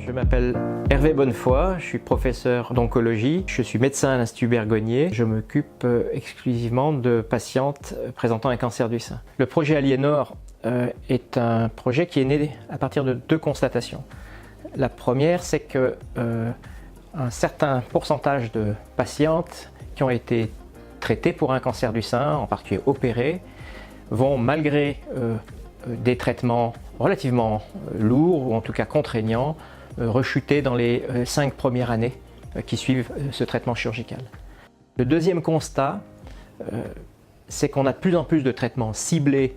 Je m'appelle Hervé Bonnefoy, je suis professeur d'oncologie, je suis médecin à l'Institut Bergonié. Je m'occupe exclusivement de patientes présentant un cancer du sein. Le projet Aliénor est un projet qui est né à partir de deux constatations. La première, c'est que un certain pourcentage de patientes qui ont été traitées pour un cancer du sein, en particulier opérées, vont malgré des traitements relativement lourds ou en tout cas contraignants, rechuter dans les 5 premières années qui suivent ce traitement chirurgical. Le deuxième constat, c'est qu'on a de plus en plus de traitements ciblés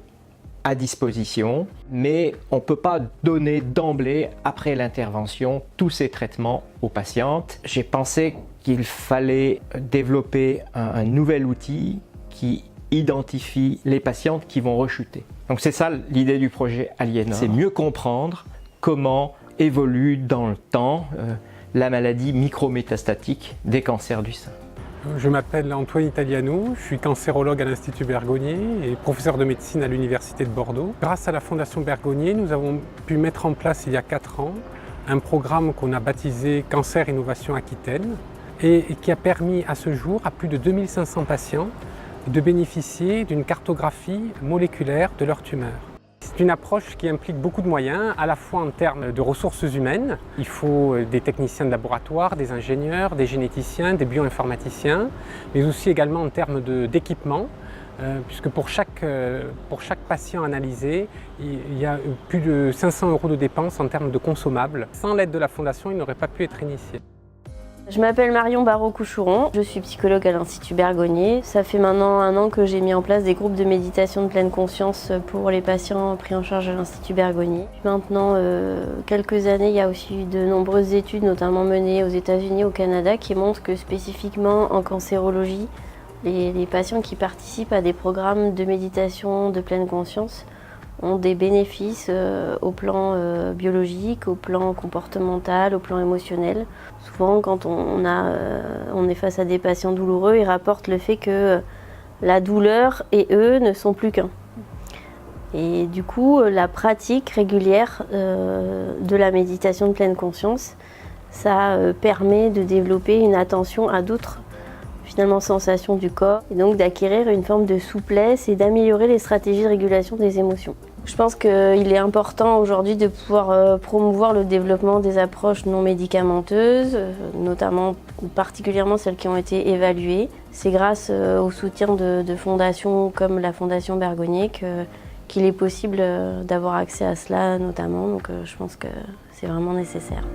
à disposition, mais on ne peut pas donner d'emblée, après l'intervention, tous ces traitements aux patientes. J'ai pensé qu'il fallait développer un nouvel outil qui identifie les patientes qui vont rechuter. Donc c'est ça l'idée du projet Aliénor. C'est mieux comprendre comment évolue dans le temps la maladie micrométastatique des cancers du sein. Je m'appelle Antoine Italiano, je suis cancérologue à l'Institut Bergonié et professeur de médecine à l'Université de Bordeaux. Grâce à la Fondation Bergonié, nous avons pu mettre en place il y a 4 ans un programme qu'on a baptisé Cancer Innovation Aquitaine et qui a permis à ce jour à plus de 2500 patients de bénéficier d'une cartographie moléculaire de leur tumeur. C'est une approche qui implique beaucoup de moyens, à la fois en termes de ressources humaines. Il faut des techniciens de laboratoire, des ingénieurs, des généticiens, des bioinformaticiens, mais aussi également en termes d'équipement, puisque pour chaque patient analysé, il y a plus de 500 € de dépenses en termes de consommables. Sans l'aide de la Fondation, il n'aurait pas pu être initié. Je m'appelle Marion Barraud-Couchouron, je suis psychologue à l'Institut Bergonié. Ça fait maintenant 1 an que j'ai mis en place des groupes de méditation de pleine conscience pour les patients pris en charge à l'Institut Bergonié. Maintenant quelques années, il y a aussi eu de nombreuses études, notamment menées aux États-Unis et au Canada, qui montrent que spécifiquement en cancérologie, les patients qui participent à des programmes de méditation de pleine conscience ont des bénéfices au plan biologique, au plan comportemental, au plan émotionnel. Souvent, quand on est face à des patients douloureux, ils rapportent le fait que la douleur et eux ne sont plus qu'un. Et du coup, la pratique régulière de la méditation de pleine conscience, ça permet de développer une attention à d'autres sensations du corps et donc d'acquérir une forme de souplesse et d'améliorer les stratégies de régulation des émotions. Je pense qu'il est important aujourd'hui de pouvoir promouvoir le développement des approches non médicamenteuses, notamment particulièrement celles qui ont été évaluées. C'est grâce au soutien de fondations comme la Fondation Bergonié qu'il est possible d'avoir accès à cela notamment, donc je pense que c'est vraiment nécessaire.